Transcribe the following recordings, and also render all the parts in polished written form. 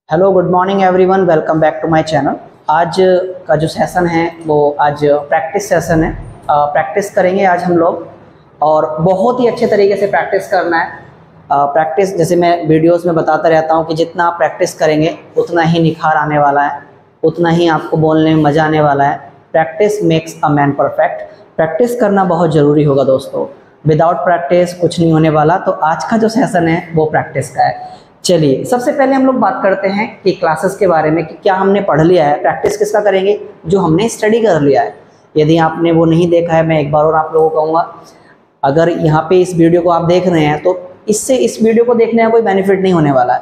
Hello good morning everyone, welcome back to my channel. आज का जो सेशन है वो आज प्रैक्टिस सेशन है। प्रैक्टिस करेंगे आज हम लोग और बहुत ही अच्छे तरीके से प्रैक्टिस करना है। प्रैक्टिस जैसे मैं वीडियोस में बताता रहता हूँ कि जितना आप प्रैक्टिस करेंगे उतना ही निखार आने वाला है, उतना ही आपको बोलने में मज़ा आने वाला है। Practice makes a man perfect. Practice करना बहुत ज़रूरी होगा दोस्तों, विदाउट प्रैक्टिस कुछ नहीं होने वाला। तो आज का जो सेशन है वो प्रैक्टिस का है। चलिए सबसे पहले हम लोग बात करते हैं कि क्लासेस के बारे में कि क्या हमने पढ़ लिया है। प्रैक्टिस किसका करेंगे? जो हमने स्टडी कर लिया है। यदि आपने वो नहीं देखा है, मैं एक बार और आप लोगों को कहूँगा, अगर यहाँ पे इस वीडियो को आप देख रहे हैं तो इससे इस वीडियो को देखने का कोई बेनिफिट नहीं होने वाला है,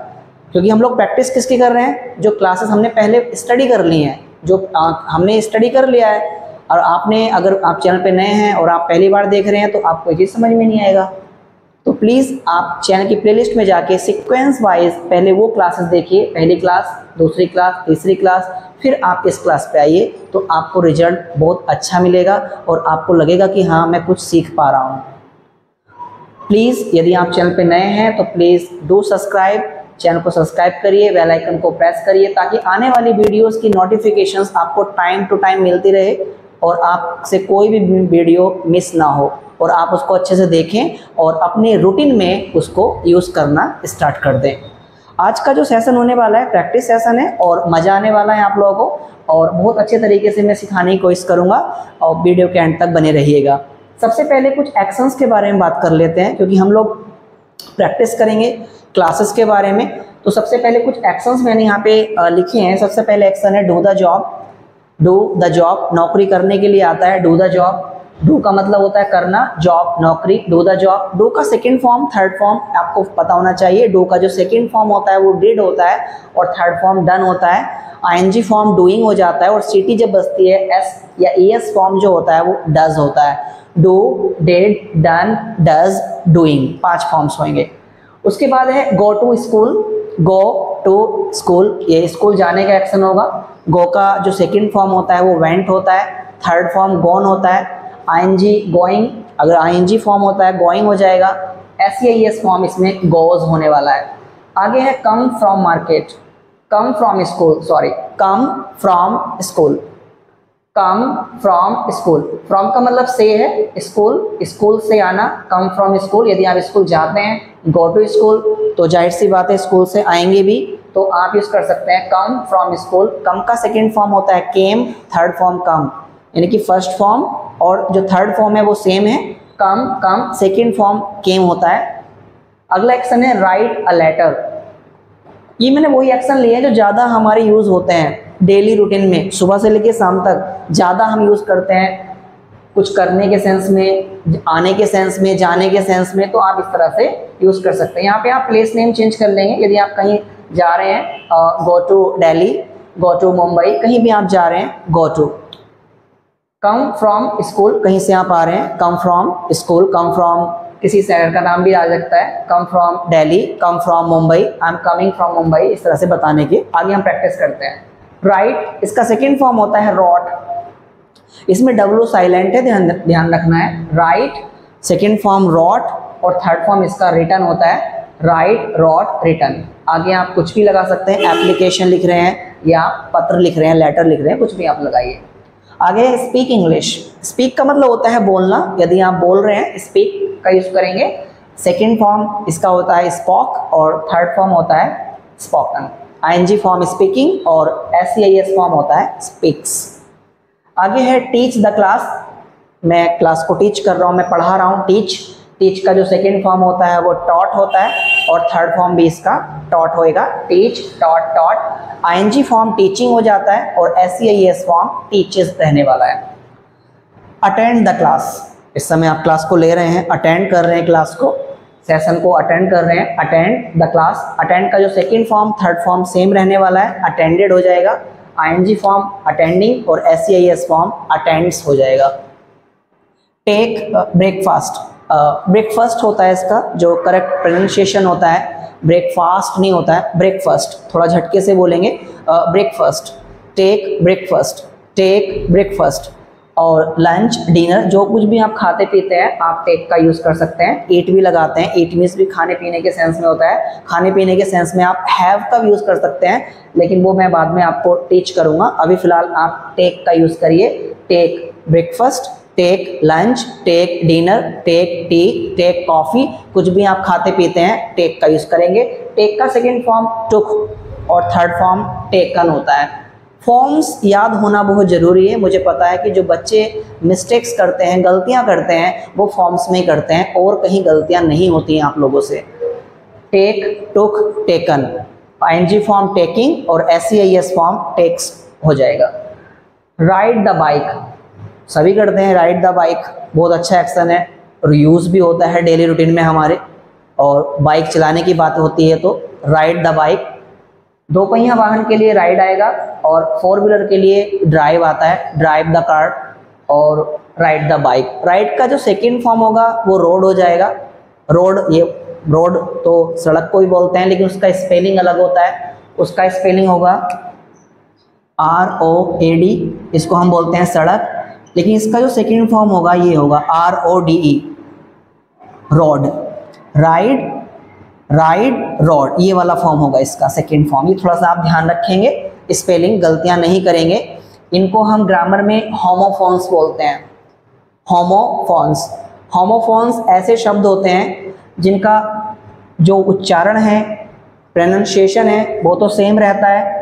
क्योंकि हम लोग प्रैक्टिस किसकी कर रहे हैं? जो क्लासेस हमने पहले स्टडी कर ली हैं, जो हमने स्टडी कर लिया है। और आपने, अगर आप चैनल पे नए हैं और आप पहली बार देख रहे हैं तो आपको ये चीज़ समझ में नहीं आएगा। तो प्लीज़ आप चैनल की प्लेलिस्ट में जाके सीक्वेंस वाइज पहले वो क्लासेस देखिए, पहली क्लास, दूसरी क्लास, तीसरी क्लास, फिर आप इस क्लास पे आइए। तो आपको रिजल्ट बहुत अच्छा मिलेगा और आपको लगेगा कि हाँ मैं कुछ सीख पा रहा हूँ। प्लीज़ यदि आप चैनल पे नए हैं तो प्लीज़ डू सब्सक्राइब, चैनल को सब्सक्राइब करिए, बेल आइकन को प्रेस करिए ताकि आने वाली वीडियोज़ की नोटिफिकेशंस आपको टाइम टू टाइम मिलती रहे और आपसे कोई भी वीडियो मिस ना हो और आप उसको अच्छे से देखें और अपने रूटीन में उसको यूज़ करना स्टार्ट कर दें। आज का जो सेशन होने वाला है प्रैक्टिस सेशन है और मज़ा आने वाला है आप लोगों को और बहुत अच्छे तरीके से मैं सिखाने की कोशिश करूँगा और वीडियो के एंड तक बने रहिएगा। सबसे पहले कुछ एक्शंस के बारे में बात कर लेते हैं, क्योंकि हम लोग प्रैक्टिस करेंगे क्लासेस के बारे में। तो सबसे पहले कुछ एक्शंस मैंने यहाँ पे लिखे हैं। सबसे पहले एक्शन है do the job. Do the job नौकरी करने के लिए आता है, डू द जॉब। डू का मतलब होता है करना, जॉब नौकरी, डू द जॉब। डू का सेकंड फॉर्म, थर्ड फॉर्म आपको पता होना चाहिए। डू का जो सेकंड फॉर्म होता है वो डिड होता है और थर्ड फॉर्म डन होता है। आईएनजी फॉर्म डूइंग हो जाता है और सीटी जब बचती है एस या एस फॉर्म जो होता है वो डज होता है। Do, did, done, does, doing, 5 forms होंगे। उसके बाद है go to school. Go to school, ये स्कूल जाने का एक्शन होगा। गो का जो सेकंड फॉर्म होता है वो वेंट होता है, थर्ड फॉर्म गॉन होता है। आईएनजी गोइंग, अगर आईएनजी फॉर्म होता है गोइंग हो जाएगा। एस या एस फॉर्म इसमें गोज होने वाला है। आगे है come from market, come from school, sorry come from school. Come from school, from का मतलब से है, स्कूल, स्कूल से आना, कम फ्रॉम स्कूल। यदि आप स्कूल जाते हैं, गो टू स्कूल, तो जाहिर सी बात है स्कूल से आएंगे भी, तो आप यूज कर सकते हैं कम फ्रॉम स्कूल। कम का सेकंड फॉर्म होता है केम, थर्ड फॉर्म कम, यानी कि फर्स्ट फॉर्म और जो थर्ड फॉर्म है वो सेम है, कम कम, सेकंड फॉर्म केम होता है। अगला एक्शन है राइट अ लेटर। ये मैंने वही एक्शन लिए हैं जो ज़्यादा हमारे यूज़ होते हैं डेली रूटीन में, सुबह से लेकर शाम तक ज़्यादा हम यूज़ करते हैं, कुछ करने के सेंस में, आने के सेंस में, जाने के सेंस में। तो आप इस तरह से यूज़ कर सकते हैं। यहाँ पे आप प्लेस नेम चेंज कर लेंगे। यदि आप कहीं जा रहे हैं, go to Delhi, go to Mumbai, कहीं भी आप जा रहे हैं, go to. Come from school, कहीं से आप आ रहे हैं, come from school. Come from किसी शहर का नाम भी आ सकता है, come from Delhi, come from Mumbai, I am coming from Mumbai, इस तरह से बताने के आगे हम प्रैक्टिस करते हैं। राइट, इसका सेकेंड फॉर्म होता है रॉट। इसमें डब्ल्यू साइलेंट है, ध्यान रखना है। राइट, सेकेंड फॉर्म रॉट और थर्ड फॉर्म इसका रिटर्न होता है, राइट, रॉट, रिटर्न। आगे आप कुछ भी लगा सकते हैं, एप्लीकेशन लिख रहे हैं या पत्र लिख रहे हैं, लेटर लिख रहे हैं, कुछ भी आप लगाइए। आगे स्पीक इंग्लिश। स्पीक का मतलब होता है बोलना। यदि आप बोल रहे हैं, स्पीक का यूज करेंगे। सेकेंड फॉर्म इसका होता है स्पॉक और थर्ड फॉर्म होता है स्पोकन। आईएनजी फॉर्म स्पीकिंग और एस फॉर्म होता है स्पीक्स। आगे है टीच द क्लास। मैं क्लास को टीच कर रहा हूँ, मैं पढ़ा रहा हूँ, टीच। टीच का जो सेकेंड फॉर्म होता है वो टॉट होता है और थर्ड फॉर्म भी इसका टॉट होएगा, teach, taught, taught. I N G form teaching हो जाता है और एस फॉर्म टीचेस रहने वाला है। अटेंड द क्लास, इस समय आप क्लास को ले रहे हैं, अटेंड कर रहे हैं क्लास को, सेशन को अटेंड कर रहे हैं, अटेंड द क्लास। अटेंड का जो second form, third form same रहने वाला है, अटेंडेड हो जाएगा। आईएनजी फॉर्म अटेंडिंग और एस फॉर्म अटेंड्स हो जाएगा। टेक ब्रेकफास्ट, ब्रेकफास्ट होता है इसका जो करेक्ट प्रोनाउंसिएशन होता है, ब्रेकफास्ट नहीं होता है, ब्रेकफास्ट, थोड़ा झटके से बोलेंगे, breakfast. Take breakfast, take breakfast. और लंच डिनर जो कुछ भी आप खाते पीते हैं आप टेक का यूज़ कर सकते हैं। ईट भी लगाते हैं, ईट मीन्स भी खाने पीने के सेंस में होता है। खाने पीने के सेंस में आप हैव का यूज़ कर सकते हैं, लेकिन वो मैं बाद में आपको टीच करूँगा। अभी फ़िलहाल आप टेक का यूज़ करिए। Take breakfast, take lunch, take dinner, take tea, take coffee, कुछ भी आप खाते पीते हैं टेक का यूज़ करेंगे। टेक का सेकेंड फॉर्म टुक और थर्ड फॉर्म टेकन होता है। फॉर्म्स याद होना बहुत ज़रूरी है। मुझे पता है कि जो बच्चे मिस्टेक्स करते हैं, गलतियां करते हैं, वो फॉर्म्स में ही करते हैं और कहीं गलतियां नहीं होती हैं आप लोगों से। टेक, टुक, टेकन, आईएनजी फॉर्म टेकिंग और एसईआईएस फॉर्म टेक्स हो जाएगा। राइड द बाइक, सभी करते हैं राइड द बाइक, बहुत अच्छा एक्शन है और यूज़ भी होता है डेली रूटीन में हमारे। और बाइक चलाने की बात होती है तो राइड द बाइक। दो पहिया वाहन के लिए राइड आएगा और फोर व्हीलर के लिए ड्राइव आता है, ड्राइव द कार और राइड द बाइक। राइड का जो सेकंड फॉर्म होगा वो रोड हो जाएगा। रोड, ये रोड तो सड़क को भी बोलते हैं लेकिन उसका स्पेलिंग अलग होता है। उसका स्पेलिंग होगा ROAD, इसको हम बोलते हैं सड़क, लेकिन इसका जो सेकंड फॉर्म होगा ये होगा RODE, road. Ride, ride, road, ये वाला फॉर्म होगा इसका सेकंड फॉर्म। ये थोड़ा सा आप ध्यान रखेंगे, स्पेलिंग गलतियां नहीं करेंगे। इनको हम ग्रामर में होमोफोन्स बोलते हैं। होमोफोन्स, होमोफोन्स ऐसे शब्द होते हैं जिनका जो उच्चारण है, प्रोनाउंसिएशन है, वो तो सेम रहता है,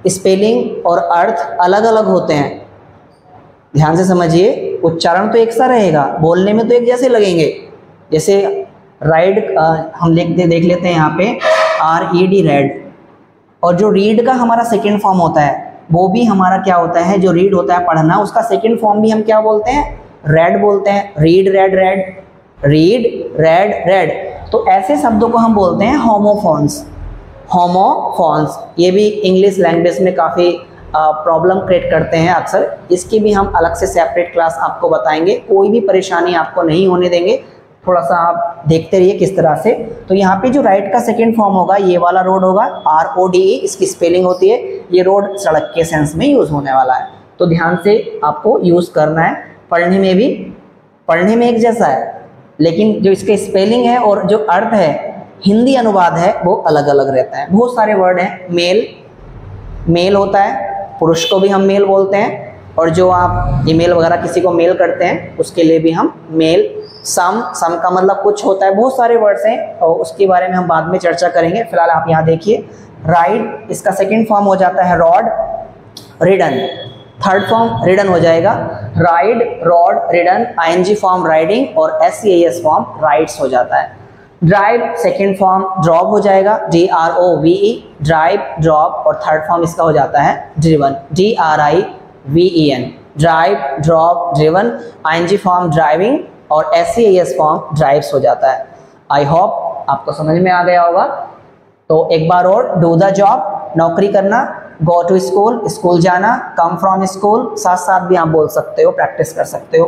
स्पेलिंग और अर्थ अलग अलग होते हैं। ध्यान से समझिए, उच्चारण तो एक सा रहेगा, बोलने में तो एक जैसे लगेंगे। जैसे राइड हम देख लेते हैं यहाँ पे RED, रेड। और जो रीड का हमारा सेकंड फॉर्म होता है वो भी हमारा क्या होता है, जो रीड होता है पढ़ना, उसका सेकंड फॉर्म भी हम क्या बोलते हैं, रेड बोलते हैं। Read, red, red, read, red, red. तो ऐसे शब्दों को हम बोलते हैं होमोफोन्स। होमोफोन्स ये भी इंग्लिश लैंग्वेज में काफ़ी प्रॉब्लम क्रिएट करते हैं अक्सर। इसकी भी हम अलग से सेपरेट क्लास आपको बताएंगे, कोई भी परेशानी आपको नहीं होने देंगे। थोड़ा सा आप देखते रहिए किस तरह से। तो यहाँ पे जो राइट का सेकंड फॉर्म होगा ये वाला रोड होगा, RODE, इसकी स्पेलिंग होती है। ये रोड सड़क के सेंस में यूज़ होने वाला है, तो ध्यान से आपको यूज़ करना है। पढ़ने में भी, पढ़ने में एक जैसा है, लेकिन जो इसके स्पेलिंग है और जो अर्थ है, हिंदी अनुवाद है, वो अलग अलग रहता है। बहुत सारे वर्ड हैं। मेल, मेल होता है, पुरुष को भी हम मेल बोलते हैं। और जो आप ईमेल वगैरह किसी को मेल करते हैं उसके लिए भी हम मेल। सम, सम का मतलब कुछ होता है। बहुत सारे वर्ड्स हैं और उसके बारे में हम बाद में चर्चा करेंगे। फिलहाल आप यहाँ देखिए, राइड, इसका सेकंड फॉर्म हो जाता है rod. Ridden, third form ridden हो जाएगा। Ride, rod, ridden, ING form riding और SEAS फॉर्म राइड्स हो जाता है। ड्राइव सेकंड फॉर्म ड्रॉप हो जाएगा, DROVE, ड्राइव, ड्रॉप। और थर्ड फॉर्म इसका हो जाता है driven, DRIVEN, drive, drop, driven. ING form driving और SEAS फॉर्म ड्राइव्स हो जाता है। आई होप आपको समझ में आ गया होगा। तो एक बार और, डू द जॉब, नौकरी करना, गो टू स्कूल, स्कूल जाना, कम फ्रॉम स्कूल, साथ साथ भी आप बोल सकते हो, प्रैक्टिस कर सकते हो।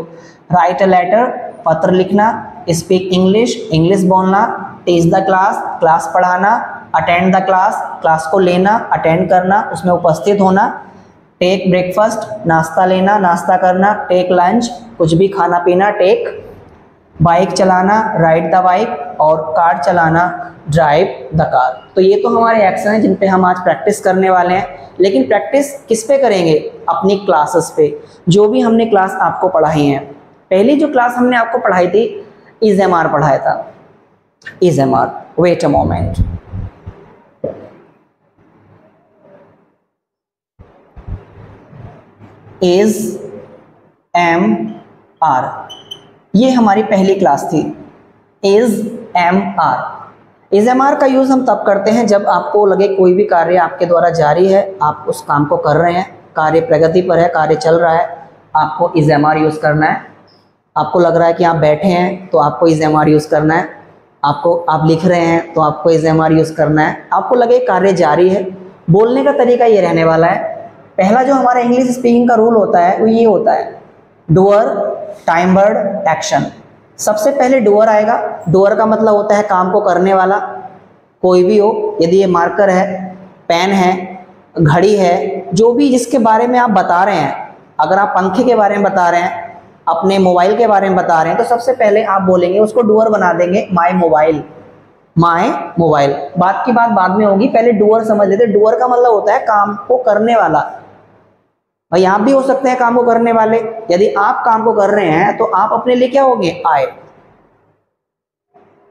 राइट अ लेटर, पत्र लिखना। स्पीक इंग्लिश, इंग्लिश बोलना। टीच द क्लास, क्लास पढ़ाना। अटेंड द क्लास, क्लास को लेना, अटेंड करना, उसमें उपस्थित होना। टेक ब्रेकफास्ट, नाश्ता लेना, नाश्ता करना। टेक लंच, कुछ भी खाना पीना। टेक बाइक चलाना, राइड द बाइक। और कार चलाना, ड्राइव द कार। तो ये तो हमारे एक्शन हैं जिन पे हम आज प्रैक्टिस करने वाले हैं। लेकिन प्रैक्टिस किस पे करेंगे, अपनी क्लासेस पे, जो भी हमने क्लास आपको पढ़ाई है। पहली जो क्लास हमने आपको पढ़ाई थी, इज एम आर पढ़ाया था। Is am are, wait a moment. Is am are, ये हमारी पहली क्लास थी। Is am are. Is am are का यूज़ हम तब करते हैं जब आपको लगे कोई भी कार्य आपके द्वारा जारी है, आप उस काम को कर रहे हैं, कार्य प्रगति पर है, कार्य चल रहा है, आपको इज एम आर यूज़ करना है। आपको लग रहा है कि आप बैठे हैं तो आपको इज एम आर यूज़ करना है। आप लिख रहे हैं तो आपको इज एम आर यूज़ करना है। आपको लगे कार्य जारी है। बोलने का तरीका ये रहने वाला है। पहला जो हमारा इंग्लिश स्पीकिंग का रूल होता है वो ये होता है, डूअर, टाइम वर्ड, एक्शन। सबसे पहले डूअर आएगा। डूअर का मतलब होता है काम को करने वाला, कोई भी हो। यदि ये मार्कर है, पेन है, घड़ी है, जो भी जिसके बारे में आप बता रहे हैं, अगर आप पंखे के बारे में बता रहे हैं, अपने मोबाइल के बारे में बता रहे हैं, तो सबसे पहले आप बोलेंगे, उसको डूअर बना देंगे, माय मोबाइल, माय मोबाइल। बात की बात बाद में होगी, पहले डूअर समझ लेते। डूअर का मतलब होता है काम को करने वाला। भाई आप भी हो सकते हैं काम को करने वाले। यदि आप काम को कर रहे हैं तो आप अपने लिए क्या होंगे, आए।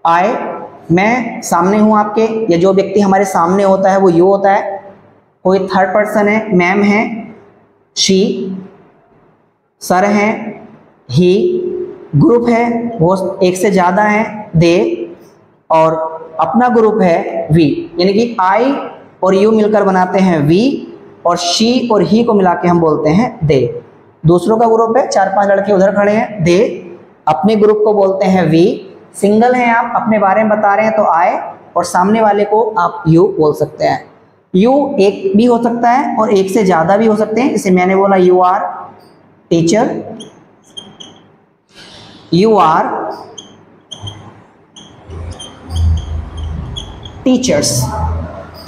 आए, मैं सामने हूं आपके, या जो व्यक्ति हमारे सामने होता है वो यू होता है। कोई थर्ड पर्सन है, मैम है, शी, सर है, ही, ग्रुप है, वो एक से ज्यादा है, दे, और अपना ग्रुप है वी। यानी कि आई और यू मिलकर बनाते हैं वी, और शी और ही को मिला के हम बोलते हैं दे। दूसरों का ग्रुप है, 4-5 लड़के उधर खड़े हैं, दे। अपने ग्रुप को बोलते हैं वी। सिंगल हैं आप, अपने बारे में बता रहे हैं तो आए, और सामने वाले को आप यू बोल सकते हैं। यू एक भी हो सकता है और एक से ज्यादा भी हो सकते हैं। जैसे मैंने बोला you are teacher, you are teachers,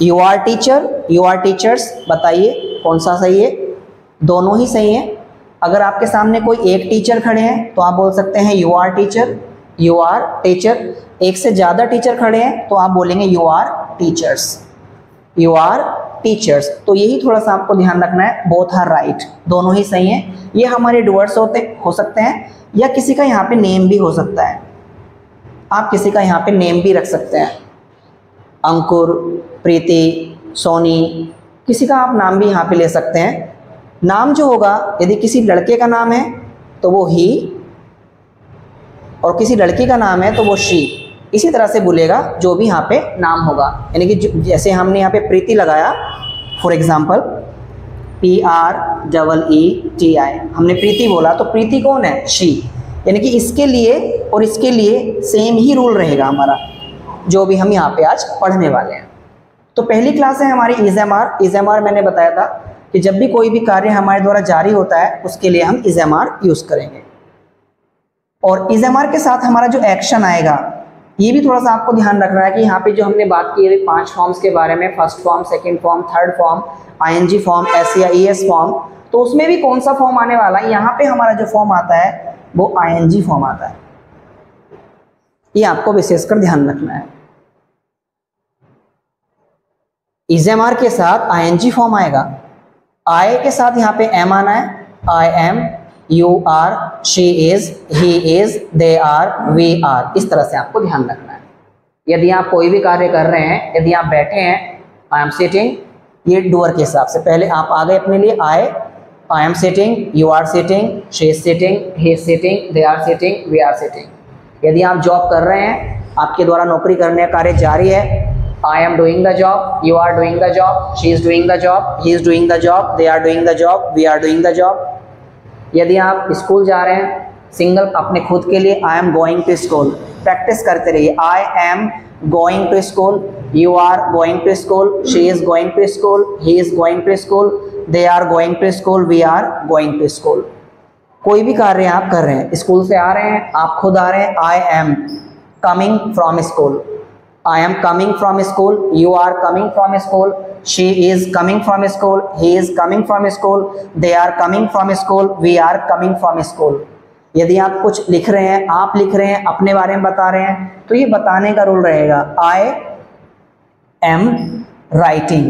you are teacher, you are teachers. बताइए कौन सा सही है? दोनों ही सही है। अगर आपके सामने कोई एक टीचर खड़े हैं तो आप बोल सकते हैं you are teacher, you are teacher. एक से ज्यादा टीचर खड़े हैं तो आप बोलेंगे you are teachers, you are teachers. तो यही थोड़ा सा आपको ध्यान रखना है, बोथ आर राइट, दोनों ही सही हैं। ये हमारे डूअर्स हो सकते हैं, या किसी का यहाँ पे नेम भी हो सकता है। आप किसी का यहाँ पे नेम भी रख सकते हैं, अंकुर, प्रीति, सोनी, किसी का आप नाम भी यहाँ पे ले सकते हैं। नाम जो होगा, यदि किसी लड़के का नाम है तो वो ही, और किसी लड़की का नाम है तो वो शी। इसी तरह से बोलेगा जो भी यहाँ पे नाम होगा। यानी कि जैसे हमने यहाँ पे प्रीति लगाया, फॉर एग्जाम्पल PREETI, हमने प्रीति बोला तो प्रीति कौन है, शी। यानी कि इसके लिए और इसके लिए सेम ही रूल रहेगा हमारा, जो भी हम यहाँ पे आज पढ़ने वाले हैं। तो पहली क्लास है हमारी इज़एमआर। इज़एमआर मैंने बताया था कि जब भी कोई भी कार्य हमारे द्वारा जारी होता है उसके लिए हम इज़एमआर यूज़ करेंगे। और इज़एमआर के साथ हमारा जो एक्शन आएगा, ये भी थोड़ा सा आपको ध्यान रखना है कि यहाँ पे जो हमने बात की है 5 फॉर्म्स के बारे में, first form, second form, third form, I N G form, S या ईएस फॉर्म, तो उसमें भी कौन सा फॉर्म आने वाला है। यहाँ पे हमारा जो फॉर्म आता है वो आईएनजी फॉर्म आता है। ये आपको विशेषकर ध्यान रखना है। इज़एमआर के साथ आईएनजी फॉर्म आएगा, आई के साथ यहाँ पे एम आना है, I am, you are, she is, he is, they are, we are. इस तरह से आपको ध्यान रखना है। यदि आप कोई भी कार्य कर रहे हैं, यदि आप बैठे हैं, आई एम सिटिंग, ये डूअर के हिसाब से पहले आप आ गए अपने लिए, आए, I am sitting, you are sitting, she is sitting, he is sitting, they are sitting, we are sitting. यदि आप जॉब कर रहे हैं, आपके द्वारा नौकरी करने का कार्य जारी है, I am doing the job, you are doing the job, she is doing the job, he is doing the job, they are doing the job, we are doing the job। यदि आप स्कूल जा रहे हैं, single अपने खुद के लिए, I am going to school, practice करते रहिए। I am going to school, you are going to school, she is going to school, he is going to school, they are going to school, we are going to school। कोई भी कार्य आप कर रहे हैं, school से आ रहे हैं, आप खुद आ रहे हैं, I am coming from school, I am coming from school, you are coming from school, she is coming from school, he is coming from school, they are coming from school, we are coming from school। यदि आप कुछ लिख रहे हैं, आप लिख रहे हैं, अपने बारे में बता रहे हैं, तो ये बताने का रूल रहेगा, I am writing,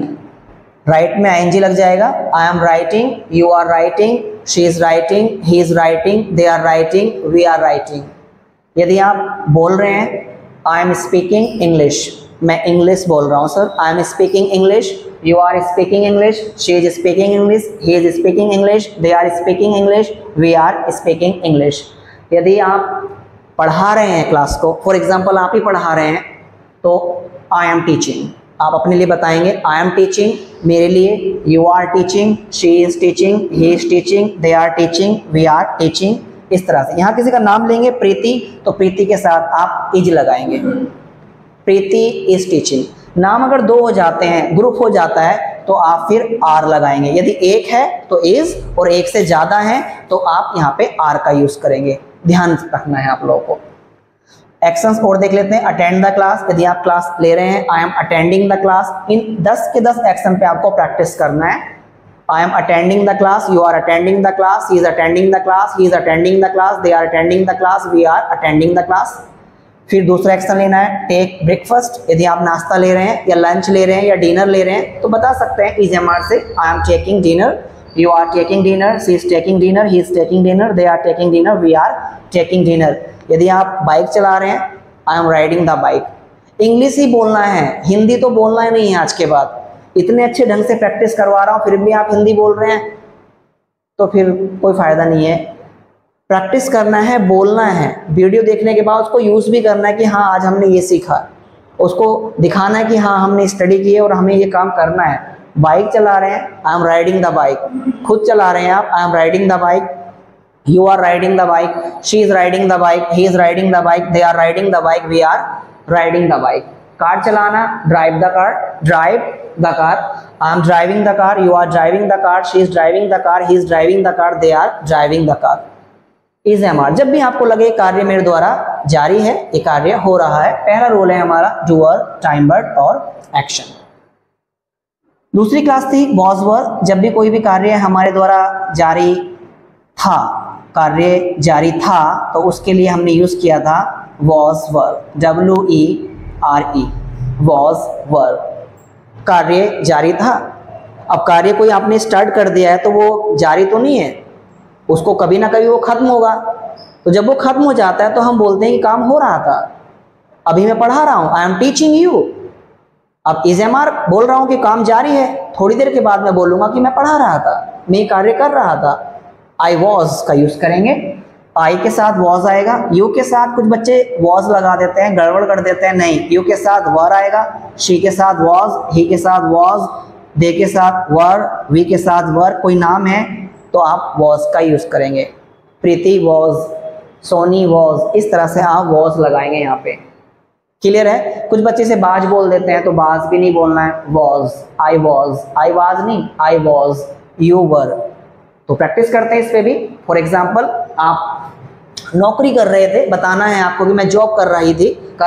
राइट में ing लग जाएगा, I am writing, you are writing, she is writing, he is writing, they are writing, we are writing। यदि आप बोल रहे हैं, I am speaking English, मैं इंग्लिश बोल रहा हूँ sir, I am speaking English, you are speaking English, she is speaking English, he is speaking English, they are speaking English, we are speaking English। यदि आप पढ़ा रहे हैं क्लास को, फॉर एग्जाम्पल आप ही पढ़ा रहे हैं, तो I am teaching, आप अपने लिए बताएंगे I am teaching, मेरे लिए you are teaching, she is teaching, he is teaching, they are teaching, we are teaching। इस तरह से यहाँ किसी का नाम लेंगे प्रीति, तो प्रीति के साथ आप इज लगाएंगे, प्रीति इज टीचिंग। नाम अगर 2 हो जाते हैं, ग्रुप हो जाता है, तो आप फिर आर लगाएंगे। यदि एक है तो इज, और एक से ज्यादा है तो आप यहाँ पे आर का यूज करेंगे। ध्यान रखना है आप लोगों को। एक्शंस और देख लेते हैं। अटेंड द क्लास, यदि आप क्लास ले रहे हैं, I am attending the class. इन 10 के 10 एक्शन पे आपको प्रैक्टिस करना है। I am attending the class, you are attending the class, he is attending the class, he is attending the class, they are attending the class, we are attending the class। फिर दूसरा action लेना है, take breakfast. यदि आप नाश्ता ले रहे हैं या लंच ले रहे हैं या डिनर ले रहे हैं तो बता सकते हैं इज एम आर से, I am taking dinner, you are taking dinner, she is taking dinner, he is taking dinner, they are taking dinner, we are taking dinner. यदि आप बाइक चला रहे हैं, I am riding the bike. English ही बोलना है, हिंदी तो बोलना ही नहीं है आज के बाद। इतने अच्छे ढंग से प्रैक्टिस करवा रहा हूँ फिर भी आप हिंदी बोल रहे हैं तो फिर कोई फ़ायदा नहीं है। प्रैक्टिस करना है, बोलना है, वीडियो देखने के बाद उसको यूज़ भी करना है कि हाँ आज हमने ये सीखा, उसको दिखाना है कि हाँ हमने स्टडी की है और हमें ये काम करना है। बाइक चला रहे हैं, I am riding the bike. खुद चला रहे हैं आप, I am riding the bike, you are riding the bike, she is riding the bike, he is riding the bike, they are riding the bike, we are riding the bike. Car चलाना, drive the car, drive the car, I am driving the car, you are driving the car, she is driving the car, he is driving the car, they are driving the car. Is am are. जब भी आपको लगे कार्य मेरे द्वारा जारी है, ये कार्य हो रहा है, पहला रोल है हमारा डूअर, टाइम वर्ड और एक्शन। दूसरी क्लास थी वॉज वर। जब भी कोई भी कार्य हमारे द्वारा जारी था, कार्य जारी था तो उसके लिए हमने यूज किया था was were, WERE, was were. कार्य जारी था। अब कार्य कोई आपने स्टार्ट कर दिया है तो वो जारी तो नहीं है, उसको कभी ना कभी वो खत्म होगा। तो जब वो खत्म हो जाता है तो हम बोलते हैं कि काम हो रहा था, अभी मैं पढ़ा रहा हूँ, आई एम टीचिंग यू। अब इज एम आर बोल रहा हूँ कि काम जारी है, थोड़ी देर के बाद मैं बोलूँगा कि मैं पढ़ा रहा था, मैं कार्य कर रहा था। आई वॉज का यूज़ करेंगे, आई के साथ वॉज आएगा, यू के साथ कुछ बच्चे वॉज लगा देते हैं, गड़बड़ कर देते हैं, नहीं, यू के साथ वर आएगा, शी के साथ वॉज, ही के साथ वॉज, दे के साथ वर, वी के साथ वर। कोई नाम है तो आप वॉज का यूज़ करेंगे, प्रीति वॉज, सोनी वॉज, इस तरह से आप वॉज लगाएंगे यहाँ पे। क्लियर है? कुछ बच्चे से बाज बोल देते हैं तो बाज भी नहीं बोलना है, वॉज, आई वाज नहीं, आई वॉज, यू वर। तो प्रैक्टिस करते हैं इस पे भी। फॉर एग्जाम्पल, आप नौकरी कर रहे थे, बताना है आपको कि मैं जॉब कर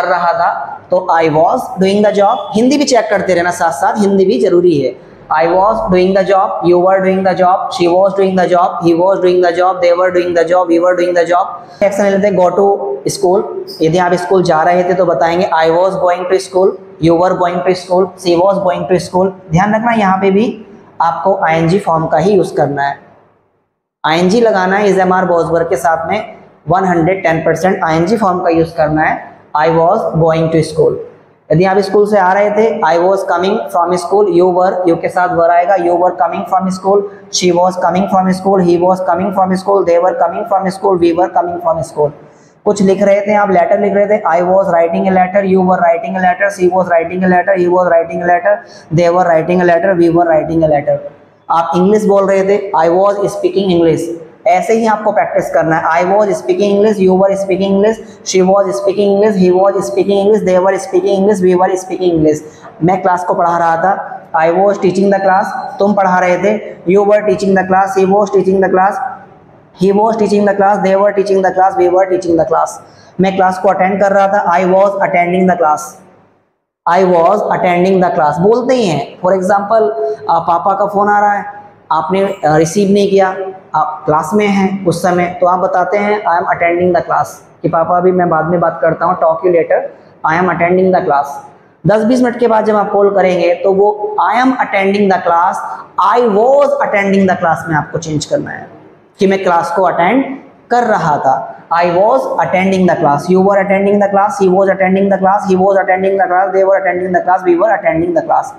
रहा था, तो I was doing the job. Hindi भी चेक करते रहना साथ साथ, हिंदी भी जरूरी है। I was doing the job, you were doing the job, she was doing the job, he was doing the job, they were doing the job, we were doing the job। Action लेते हैं, go to school। यदि आप school जा रहे थे तो बताएंगे I was going to school, you were going to school, she was going to school। ध्यान रखना यहाँ पे भी आपको ing फॉर्म का ही यूज़ करना है, ing लगाना है। Is am are was were के साथ में 110% ing फॉर्म का यूज़ करना है। I was going to school। यदि आप स्कूल से आ रहे थे, I was coming from school, you were, you के साथ वर आएगा, you were coming from school, she was coming from school, he was coming from school, they were coming from school, we were coming from school. कुछ लिख रहे थे आप, letter लिख रहे थे, I was writing a letter, you were writing a letter, she was writing a letter, he was writing a letter, they were writing a letter, we were writing a letter. आप English बोल रहे थे, I was speaking English. ऐसे ही आपको practice करना है। I was speaking English, you were speaking English, she was speaking English, he was speaking English, they were speaking English, we were speaking English. मैं class को पढ़ा रहा था, I was teaching the class, तुम पढ़ा रहे थे, you were teaching the class, he was teaching the class, he was teaching the class, they were teaching the class, we were teaching the class. मैं class को attend कर रहा था, I was attending the class, I was attending the class बोलते ही हैं। For example, पापा का phone आ रहा है, आपने रिसीव नहीं किया, आप क्लास में हैं उस समय, तो आप बताते हैं I am attending the class, कि पापा अभी मैं बाद में बात करता हूँ, talk you later, I am attending the class. 10-20 minute के बाद जब आप कॉल करेंगे तो वो आई am attending the class, I was attending the class में आपको चेंज करना है कि मैं क्लास को अटेंड कर रहा था। I was attending the class, you were attending the class, he was attending the class, he was attending the class, they were attending the class, we were attending the class.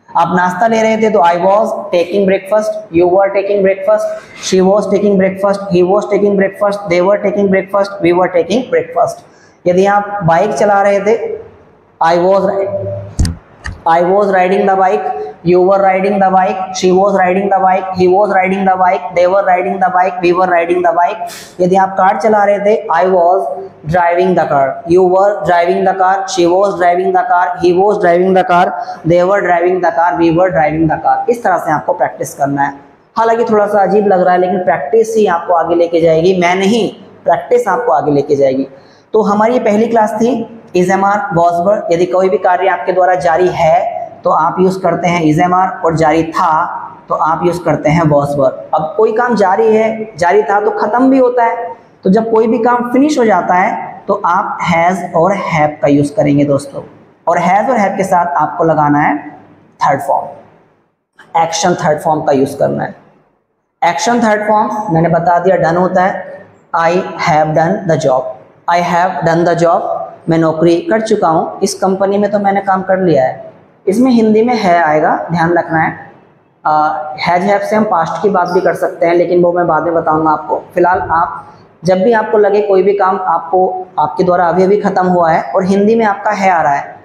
आप नाश्ता ले रहे थे तो I was taking breakfast, you were taking breakfast, she was taking breakfast, he was taking breakfast, they were taking breakfast, we were taking breakfast. यदि आप bike चला रहे थे, I was riding the bike, you were riding the bike, she was riding the bike, he was riding the bike, they were riding the bike, we were riding the bike। यदि आप car चला रहे थे, I was driving the car, you were driving the car, she was driving the car, he was driving the car, they were driving the car, we were driving the car। इस तरह से आपको practice करना है। हालांकि थोड़ा सा अजीब लग रहा है, लेकिन प्रैक्टिस ही आपको आगे लेके जाएगी, मैं नहीं, प्रैक्टिस आपको आगे लेके जाएगी। तो हमारी पहली क्लास थी is am are was were. यदि कोई भी कार्य आपके द्वारा जारी है तो आप यूज़ करते हैं इज एम आर, और जारी था तो आप यूज़ करते हैं वॉज वर्ब। अब कोई काम जारी है, जारी था तो ख़त्म भी होता है, तो जब कोई भी काम फिनिश हो जाता है तो आप हैज़ और हैव का यूज़ करेंगे दोस्तों। और हैज़ और हैव के साथ आपको लगाना है third form, action third form का यूज़ करना है। एक्शन थर्ड फॉर्म मैंने बता दिया, डन होता है। I have done the job, I have done the job, मैं नौकरी कर चुका हूँ, इस कंपनी में तो मैंने काम कर लिया है। इसमें हिंदी में है आएगा, ध्यान रखना है। हैज हैव से हम पास्ट की बात भी कर सकते हैं, लेकिन वो मैं बाद में बताऊंगा आपको। फिलहाल आप जब भी आपको लगे कोई भी काम आपको आपके द्वारा अभी अभी ख़त्म हुआ है और हिंदी में आपका है आ रहा है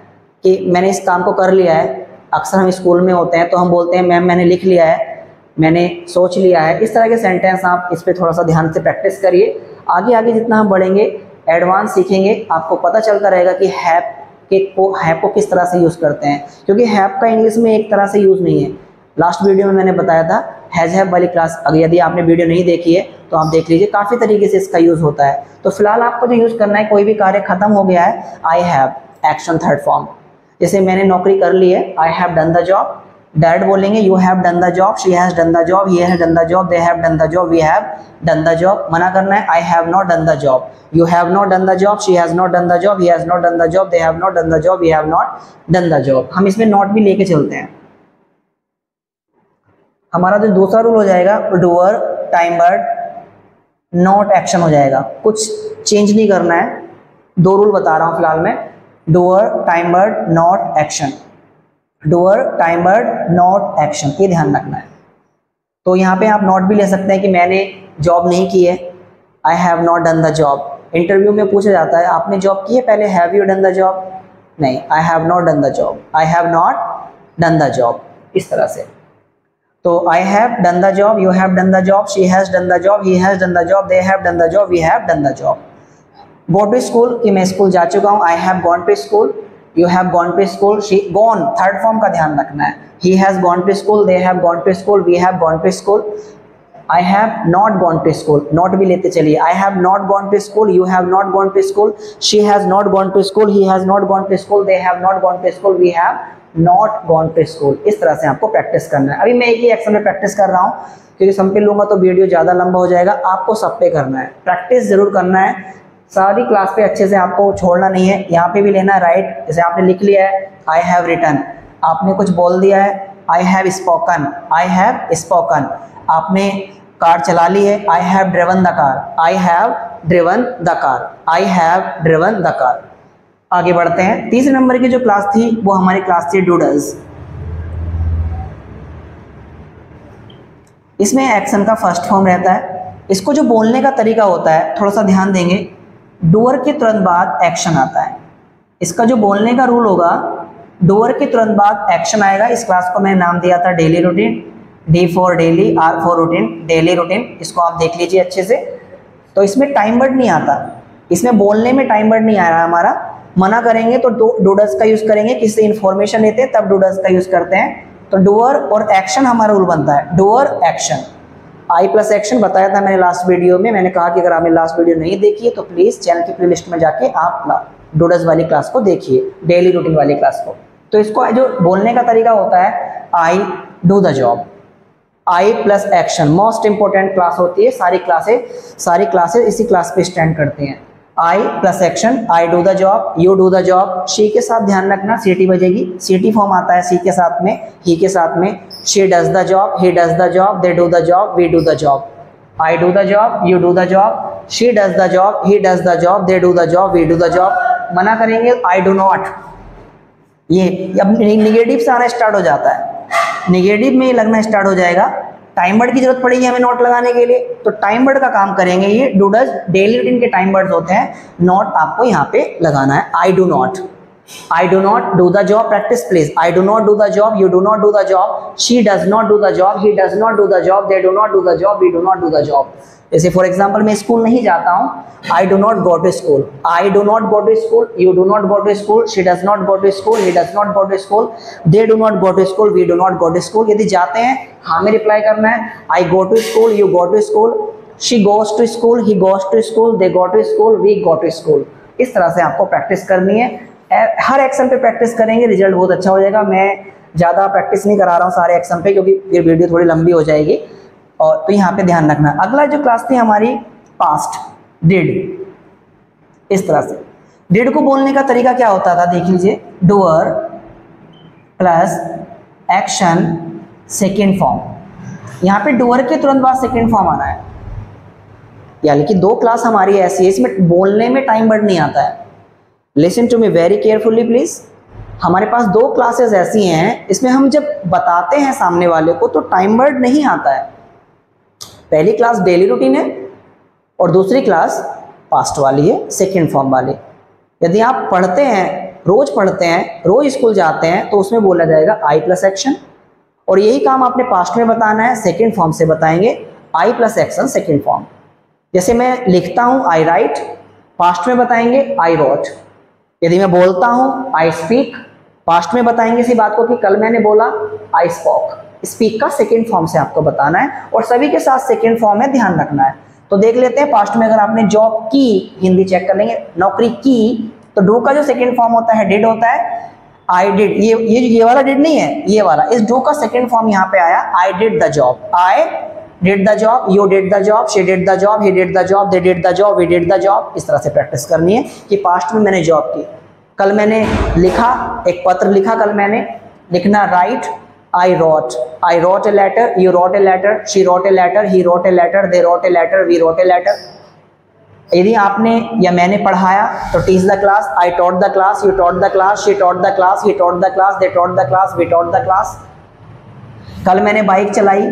कि मैंने इस काम को कर लिया है, अक्सर हम स्कूल में होते हैं तो हम बोलते हैं मैम मैंने लिख लिया है, मैंने सोच लिया है। इस तरह के सेंटेंस आप इस पर थोड़ा सा ध्यान से प्रैक्टिस करिए। आगे आगे जितना हम बढ़ेंगे, एडवांस सीखेंगे, आपको पता चलता रहेगा कि हैव को किस तरह से यूज़ करते हैं, क्योंकि हैव का इंग्लिश में एक तरह से यूज़ नहीं है। लास्ट वीडियो में मैंने बताया था हैज़ हैव वाली क्लास, अगर यदि आपने वीडियो नहीं देखी है तो आप देख लीजिए, काफ़ी तरीके से इसका यूज़ होता है। तो फिलहाल आपको जो यूज़ करना है, कोई भी कार्य खत्म हो गया है, I have action third form. जैसे मैंने नौकरी कर ली है, I have done the job. Dad बोलेंगे you have done the job, she has done the job, he has done the job, they have done the job, we have done the job. मना करना है, I have not done the job, you have not done the job, she has not done the job, he has not done the job, they have not done the job, we have not done the job. हम इसमें not भी लेके चलते हैं। हमारा जो दूसरा rule हो जाएगा doer, time word, not action हो जाएगा। कुछ चेंज नहीं करना है, दो रूल बता रहा हूँ फिलहाल मैं। Doer, time word, not action. Doer, time word, not action, ये ध्यान रखना है। तो यहाँ पे आप नॉट भी ले सकते हैं कि मैंने जॉब नहीं की है, I have not done the job. Interview में पूछा जाता है आपने जॉब की है पहले, have you done the job? नहीं, I have not done the job, I have not done the job, इस तरह से। तो I have done the job, you have done the job, she has done the job, he has done the job, they have done the job, we have done the job. Go to school, कि मैं school जा चुका हूँ, I have gone to school, you have gone to school, she gone, third form का ध्यान रखना है। He has gone to school, they have gone to school, we have gone to school. I have not gone to school, not भी लेते चलिए। I have not gone to school, you have not gone to school, she has not gone to school, he has not gone to school, they have not gone to school, we have not gone to school. इस तरह से आपको practice करना है। अभी मैं एक ही action में प्रैक्टिस कर रहा हूँ, क्योंकि सब पे लूंगा तो वीडियो ज़्यादा लंबा हो जाएगा। आपको सब पे करना है, प्रैक्टिस जरूर करना है, सारी क्लास पे अच्छे से आपको छोड़ना नहीं है। यहाँ पे भी लेना है राइट, जैसे आपने लिख लिया है आई हैव रिटन, आपने कुछ बोल दिया है I have spoken, I have spoken. आपने कार चला ली है, I have driven the car, I have driven the car, I have driven the car. आगे बढ़ते हैं। तीसरे नंबर की जो क्लास थी वो हमारी क्लास थी डूडल्स। इसमें एक्शन का फर्स्ट फॉर्म रहता है। इसको जो बोलने का तरीका होता है, थोड़ा सा ध्यान देंगे, डूअर के तुरंत बाद एक्शन आता है। इसका जो बोलने का रूल होगा, डूअर के तुरंत बाद एक्शन आएगा। इस क्लास को मैंने नाम दिया था daily routine, D for daily, R for routine, daily routine. इसको आप देख लीजिए अच्छे से। तो इसमें टाइम वर्ड नहीं आता, इसमें बोलने में टाइम वर्ड नहीं आ रहा हमारा। मना करेंगे तो डूडल्स का यूज करेंगे, किसी से इन्फॉर्मेशन लेते हैं तब डूडल्स का यूज करते हैं। तो डूअर और एक्शन हमारा रूल बनता है, डूअर एक्शन। आई प्लस एक्शन बताया था मैंने लास्ट वीडियो में। मैंने कहा कि अगर आपने लास्ट वीडियो नहीं देखी है तो प्लीज चैनल की प्लेलिस्ट में जाके आप डूडल्स वाली क्लास को देखिए, डेली रूटीन वाली क्लास को। तो इसको जो बोलने का तरीका होता है, I do the job, I plus action. Most important class होती है, सारी क्लासेस इसी क्लास पे स्टैंड करती हैं। I plus action, I do the job, you do the job. She के साथ ध्यान रखना, सीटी बजेगी, सीटी फॉर्म आता है सी के साथ में, ही के साथ में। She does the job, he does the job, they do the job, we do the job. I do the job, you do the job, she does the job, he does the job, they do the job, we do the job. मना करेंगे आई do not. ये अब negative से आना start हो जाता है, negative में लगना स्टार्ट हो जाएगा। टाइम वर्ड की जरूरत पड़ेगी हमें नोट लगाने के लिए, तो टाइम वर्ड का काम करेंगे। ये डूडल्स डेली रूटीन के टाइम वर्ड्स होते हैं, नॉट आपको यहाँ पे लगाना है। I do not, I do not do the job, practice please. I do not do the job, you do not do the job, she does not do the job, he does not do the job, they do not do the job, we do not do the job. जैसे for example मैं school नहीं जाता हूँ, I do not go to school, I do not go to school, you do not go to school, she does not go to school, he does not go to school, they do not go to school, we do not go to school. यदि जाते हैं हाँ में reply करना है, I go to school, you go to school, she goes to school, he goes to school, they go to school, we go to school. इस तरह से आपको प्रैक्टिस करनी है। हर एक्शन पे प्रैक्टिस करेंगे, रिजल्ट बहुत अच्छा हो जाएगा। मैं ज़्यादा प्रैक्टिस नहीं करा रहा हूँ सारे एक्शन पे, क्योंकि फिर वीडियो थोड़ी लंबी हो जाएगी। और तो यहाँ पे ध्यान रखना। अगला जो क्लास थी हमारी पास्ट, डिड, इस तरह से। डिड को बोलने का तरीका क्या होता था, देख लीजिए, doer plus action second form. यहाँ पे डूअर के तुरंत बाद सेकेंड फॉर्म आना है, यानी कि 2 क्लास हमारी ऐसी है, इसमें बोलने में टाइम वर्ड नहीं आता है। Listen to me very carefully please. हमारे पास 2 क्लासेस ऐसी हैं, इसमें हम जब बताते हैं सामने वाले को तो टाइम वर्ड नहीं आता है। पहली क्लास डेली रूटीन है और दूसरी क्लास पास्ट वाली है, सेकेंड फॉर्म वाली। यदि आप पढ़ते हैं, रोज पढ़ते हैं, रोज स्कूल जाते हैं, तो उसमें बोला जाएगा आई प्लस एक्शन। और यही काम आपने पास्ट में बताना है, सेकेंड फॉर्म से बताएंगे आई प्लस एक्शन सेकेंड फॉर्म। जैसे मैं लिखता हूं आई राइट, पास्ट में बताएंगे आई रोट। यदि मैं बोलता हूं आई स्पीक, पास्ट में बताएंगे इसी बात को कि कल मैंने बोला आई स्पोक। स्पीक का सेकेंड फॉर्म से आपको बताना है, और सभी के साथ सेकेंड फॉर्म है, ध्यान रखना है। तो देख लेते हैं, पास्ट में अगर आपने जॉब की, हिंदी चेक कर लेंगे, नौकरी की, तो डू का जो सेकेंड फॉर्म होता है डिड होता है। आई डिड, ये वाला डिड नहीं है, ये वाला, इस डू का सेकेंड फॉर्म यहाँ पे आया I did the job. I did the job, you did the job, she did the job, he did the job, they did the job, we did the job. इस तरह से practice करनी है कि past में मैंने जॉब की, कल मैंने लिखा, एक पत्र लिखा, कल मैंने लिखना write, I wrote a letter, you wrote a letter, she wrote a letter, he wrote a letter, they wrote a letter, we wrote a letter. यदि आपने या मैंने पढ़ाया तो teach the class, I taught the class, you taught the class, she taught the class, he taught the class, they taught the class, we taught the class. कल मैंने bike चलाई,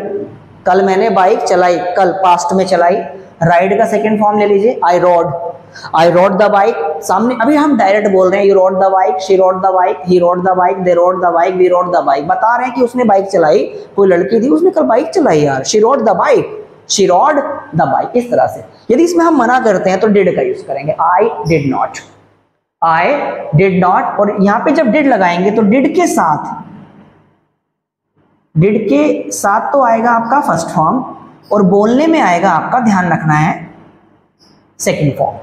कल मैंने बाइक चलाई, कल पास्ट में चलाई। राइड का सेकंड फॉर्म ले लीजिए, आई रोड द बाइक। सामने अभी हम डायरेक्ट बोल रहे हैं, you rode the bike, she rode the bike, he rode the bike, they rode the bike, we rode the bike. बता रहे हैं कि उसने बाइक चलाई, कोई लड़की थी, उसने कल बाइक चलाई यार, she rode the bike, she rode the bike. इस तरह से। यदि इसमें हम मना करते हैं तो डिड का यूज करेंगे, आई did not, I did not. और यहां पे जब डिड लगाएंगे तो डिड के साथ तो आएगा आपका फर्स्ट फॉर्म, और बोलने में आएगा आपका, ध्यान रखना है, सेकंड फॉर्म।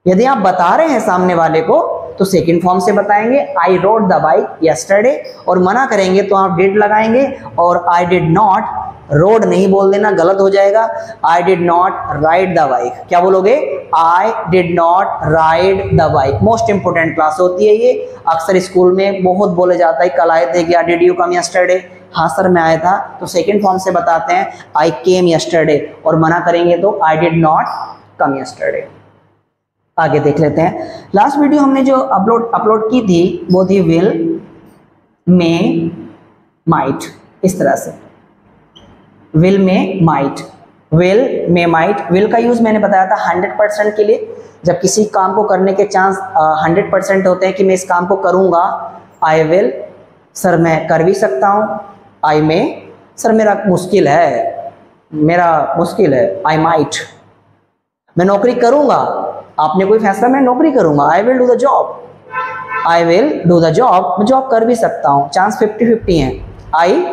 यदि आप बता रहे हैं सामने वाले को तो सेकंड फॉर्म से बताएंगे, आई रोड द बाइक यस्टरडे। और मना करेंगे तो आप डिड लगाएंगे, और आई डिड नॉट, रोड नहीं बोल देना, गलत हो जाएगा। आई did not ride the bike, क्या बोलोगे, आई did not ride the bike. Most important class होती है ये, अक्सर स्कूल में बहुत बोले जाता है, कल आए थे क्या, डिड यू कम यस्टरडे, हाँ सर मैं आया था। तो सेकंड फॉर्म से बताते हैं, आई केम यस्टरडे। और मना करेंगे तो आई डिड नॉट कम यस्टरडे। आगे देख लेते हैं। लास्ट वीडियो हमने जो अपलोड की थी वो थी विल, मे, माइट। इस तरह से विल में माइट, विल में माइट। विल का यूज मैंने बताया था 100% के लिए, जब किसी काम को करने के चांस 100% होते हैं कि मैं इस काम को करूंगा। आई विल, सर मैं कर भी सकता हूं। आई में, सर मेरा मुश्किल है, आई माइट, मैं नौकरी करूंगा। आपने कोई फैसला, मैं नौकरी करूंगा, I will do the job, I will do the job, मैं जॉब कर भी सकता हूं, चांस 50-50 है। आई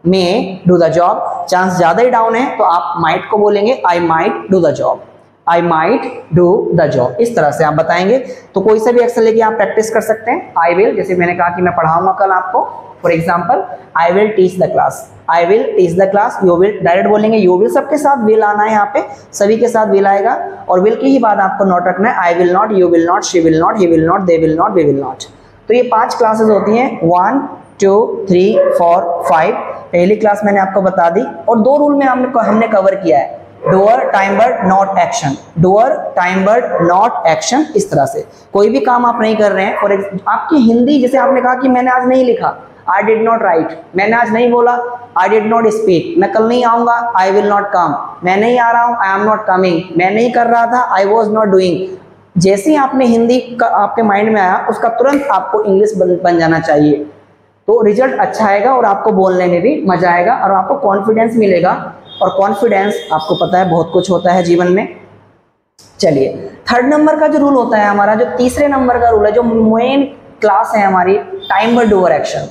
में डू द जॉब, चांस ज्यादा ही डाउन है तो आप माइट को बोलेंगे, I might do the job, I might do the job. इस तरह से आप बताएंगे। तो कोई सा भी एक्शन लेके आप प्रैक्टिस कर सकते हैं। आई विल, जैसे मैंने कहा कि मैं पढ़ाऊंगा कल आपको, for example I will teach the class, I will teach the class. You will direct बोलेंगे, यू विल सबके साथ विल आना है, यहाँ पे सभी के साथ विल आएगा, और विल की ही बात आपको नोट रखना है। I will not, you will not, she will not, he will not, they will not, we will not. तो ये 5 क्लासेस होती हैं, 1 2 3 4 5। पहली क्लास मैंने आपको बता दी, और 2 रूल में हमने कवर किया है, doer, time word, not action, doer, time word, not action. इस तरह से कोई भी काम आप नहीं कर रहे हैं, और आपकी हिंदी, जैसे आपने कहा कि मैंने आज नहीं लिखा, आई डिड नॉट राइट, मैंने आज नहीं बोला, आई डिड नॉट स्पीक, मैं कल नहीं आऊंगा, आई विल नॉट कम, मैं नहीं आ रहा हूं, आई एम नॉट कमिंग, मैं नहीं कर रहा था, आई वॉज नॉट डूइंग। जैसे ही आपने हिंदी का आपके माइंड में आया, उसका तुरंत आपको इंग्लिश बन जाना चाहिए, तो रिजल्ट अच्छा आएगा, और आपको बोलने में भी मजा आएगा, और आपको कॉन्फिडेंस मिलेगा। और कॉन्फिडेंस आपको पता है बहुत कुछ होता है जीवन में। चलिए, 3rd नंबर का जो रूल होता है हमारा, जो तीसरे नंबर का रूल है, जो मेन क्लास है हमारी, टाइम वर्ड डूअर एक्शन।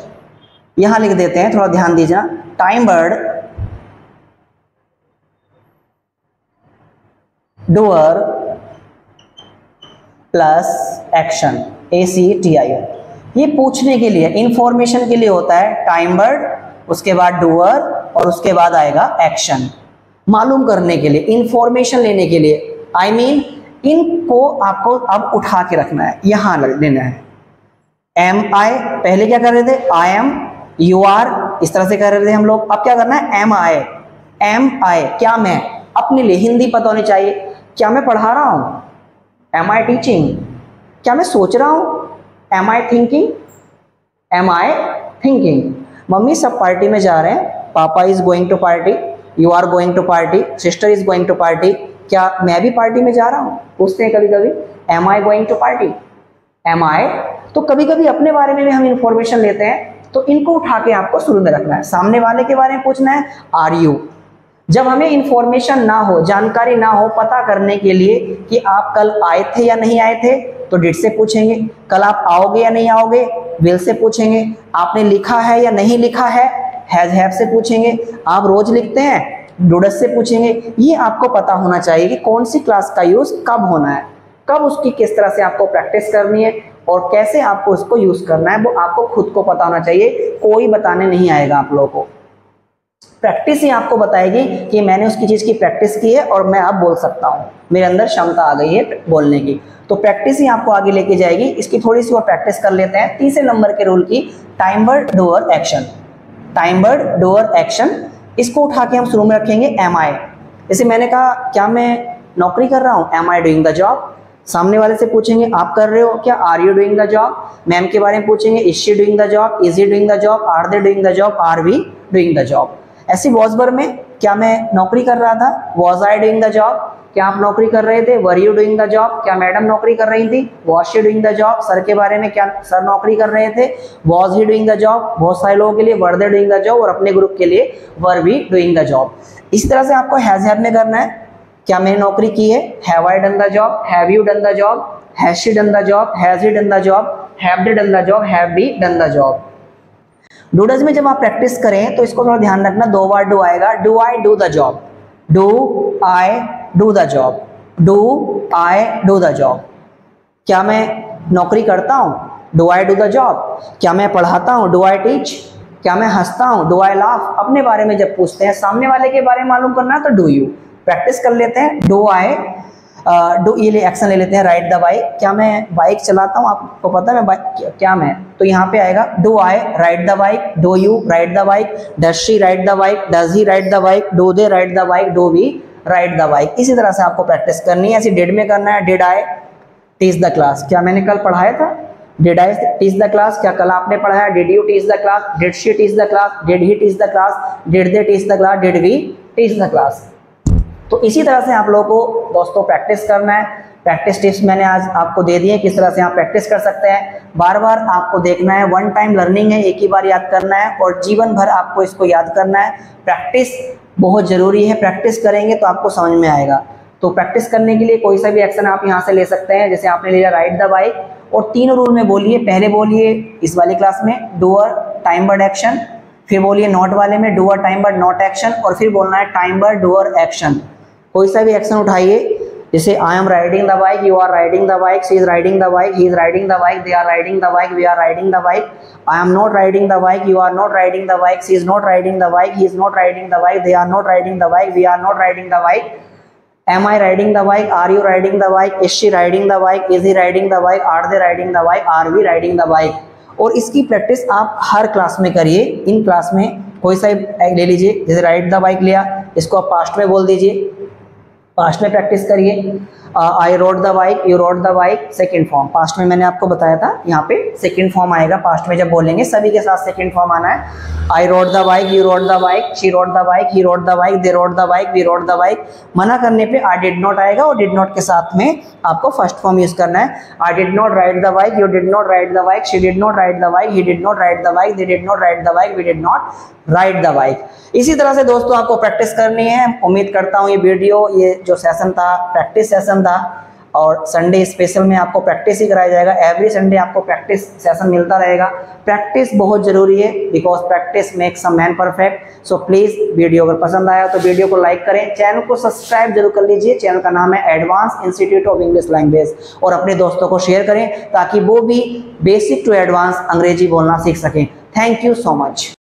यहां लिख देते हैं, थोड़ा ध्यान दीजिए। Time word doer plus action, ACTIO। ये पूछने के लिए, इंफॉर्मेशन के लिए होता है। टाइम वर्ड, उसके बाद डूअर और उसके बाद आएगा एक्शन। मालूम करने के लिए, इंफॉर्मेशन लेने के लिए, आई मीन इनको आपको अब उठा के रखना है, यहां लेना है। एम आई, पहले क्या कर रहे थे, आई एम, यू आर, इस तरह से कर रहे थे हम लोग। अब क्या करना है, एम आई। एम आई क्या मैं, अपने लिए हिंदी पता होनी चाहिए। क्या मैं पढ़ा रहा हूँ, एम आई टीचिंग। क्या मैं सोच रहा हूँ, am I thinking. Am I thinking. मम्मी सब पार्टी में जा रहे हैं, papa is going to party, you are going to party, sister is going to party. क्या मैं भी पार्टी में जा रहा हूँ, पूछते हैं कभी कभी, am I going to party. Am I. तो कभी कभी अपने बारे में भी हम इंफॉर्मेशन लेते हैं, तो इनको उठा के आपको शुरू में रखना है। सामने वाले के बारे में पूछना है, आर यू। जब हमें इंफॉर्मेशन ना हो, जानकारी ना हो पता करने के लिए कि आप कल आए थे या नहीं आए थे, तो डिड से पूछेंगे। कल आप आओगे या नहीं आओगे, विल से पूछेंगे। आपने लिखा है या नहीं लिखा है, हैज हैव से पूछेंगे। आप रोज लिखते हैं, डूडस से पूछेंगे। ये आपको पता होना चाहिए कि कौन सी क्लास का यूज कब होना है, कब उसकी किस तरह से आपको प्रैक्टिस करनी है और कैसे आपको उसको यूज करना है, वो आपको खुद को पता होना चाहिए। कोई बताने नहीं आएगा आप लोगों को। प्रैक्टिस ही आपको बताएगी कि मैंने उसकी चीज की प्रैक्टिस की है और मैं अब बोल सकता हूँ, मेरे अंदर क्षमता आ गई है बोलने की। तो प्रैक्टिस ही आपको आगे लेके जाएगी। इसकी थोड़ी सी और प्रैक्टिस कर लेते हैं। तीसरे नंबर के रूल की, time word doer action. Time word doer action, इसको उठा के हम शुरू में रखेंगे एम आई। जैसे मैंने कहा, क्या मैं नौकरी कर रहा हूँ, am I doing the job. सामने वाले से पूछेंगे, आप कर रहे हो क्या, are you doing the job. Ma'am के बारे में पूछेंगे, is she doing the job, is he doing the job, are they doing the job, are we doing the job. ऐसी वॉज वर्ब में, क्या मैं नौकरी कर रहा था, was I doing the job. क्या आप नौकरी कर रहे थे, were you doing the job. क्या मैडम नौकरी कर रही थी, was she doing the job. Sir के बारे में, क्या सर नौकरी कर रहे थे, was he doing the job. बहुत सारे लोगों के लिए were they doing the job और अपने ग्रुप के लिए were we doing the job. इसी तरह से आपको हैज हैव में करना है। क्या मैंने नौकरी की है, have I done the job, have you done the job, has she done the job, has he done the job, have they done the job, have we done the job. Doodles में जब आप practice करें तो इसको थोड़ा ध्यान रखना, दो बार डू आएगा। Do I do the job, do I do the job, do I do the job. क्या मैं नौकरी करता हूँ, do I do the job. क्या मैं पढ़ाता हूँ, डू आई टीच। क्या मैं हंसता हूँ, डू आई लाफ। अपने बारे में जब पूछते हैं, सामने वाले के बारे में मालूम करना है, तो डू यू। प्रैक्टिस कर लेते हैं, डू आई डू, ये एक्शन ले लेते हैं, राइड द बाइक। क्या मैं बाइक चलाता हूँ, आपको पता है मैं बाइक, क्या मैं, तो यहाँ पे आएगा do I ride the bike, do you ride the bike, does she ride the bike, does he ride the bike, do they ride the bike, do we ride the bike. इसी तरह से आपको प्रैक्टिस करनी है। ऐसे did में करना है, did I teach the class. क्या मैंने कल पढ़ाया था, did I teach the class. क्या कल आपने पढ़ाया, did you teach the class, did she teach the class, did he teach the class, did they teach the class, did we teach the class. तो इसी तरह से आप लोगों को दोस्तों प्रैक्टिस करना है। प्रैक्टिस टिप्स मैंने आज आपको दे दिए, किस तरह से आप प्रैक्टिस कर सकते हैं। बार बार आपको देखना है, वन टाइम लर्निंग है, एक ही बार याद करना है और जीवन भर आपको इसको याद करना है। प्रैक्टिस बहुत ज़रूरी है, प्रैक्टिस करेंगे तो आपको समझ में आएगा। तो प्रैक्टिस करने के लिए कोई सा भी एक्शन आप यहाँ से ले सकते हैं। जैसे आपने लिया राइड द बाइक, और तीनों रूल में बोलिए। पहले बोलिए इस वाली क्लास में, डूअर टाइम वर्ड एक्शन। फिर बोलिए नॉट वाले में, doer time word not action. और फिर बोलना है टाइम वर्ड डूअर एक्शन। कोई सा भी एक्शन उठाइए, जैसे I am riding the bike, you are riding the bike, she is riding the bike, he is riding the bike, they are riding the bike, we are riding the bike. I am not riding the bike, you are not riding the bike, she is not riding the bike, he is not riding the bike, they are not riding the bike, we are not riding the bike. Am I riding the bike? Are you riding the bike? Is she riding the bike? Is he riding the bike? Are they riding the bike? Are we riding the bike? और इसकी practice आप हर class में करिए। In class में कोई सा ले लीजिए, जैसे राइड द बाइक लिया, इसको आप पास्ट में बोल दीजिए, पास्ट में प्रैक्टिस करिए। I rode the bike, you rode the bike, second form. Past में मैंने आपको बताया था, यहाँ पे सेकंड फॉर्म आएगा। पास्ट में जब बोलेंगे सभी के साथ सेकंड फॉर्म आना है। I rode the bike, you rode the bike, she rode the bike, he rode the bike, they rode the bike, we rode the bike. मना करने पे आई डिड नॉट आएगा और डिड नॉट के साथ में आपको फर्स्ट फॉर्म यूज करना है। I did not ride the bike, you did not ride the bike, she did not ride the bike, he did not ride the bike, they did not ride the bike, we did not ride the bike. इसी तरह से दोस्तों आपको practice करनी है। उम्मीद करता हूँ ये वीडियो, ये जो सेशन था, प्रैक्टिस सेशन था, और संडे स्पेशल में आपको प्रैक्टिस ही कराया जाएगा। एवरी संडे आपको प्रैक्टिस सेशन मिलता रहेगा। प्रैक्टिस बहुत ज़रूरी है, because practice makes a man perfect. So please video अगर पसंद आया तो वीडियो को लाइक करें, चैनल को सब्सक्राइब जरूर कर लीजिए। चैनल का नाम है advance institute of English language, और अपने दोस्तों को शेयर करें ताकि वो भी बेसिक टू एडवांस अंग्रेजी बोलना सीख सकें। Thank you so much.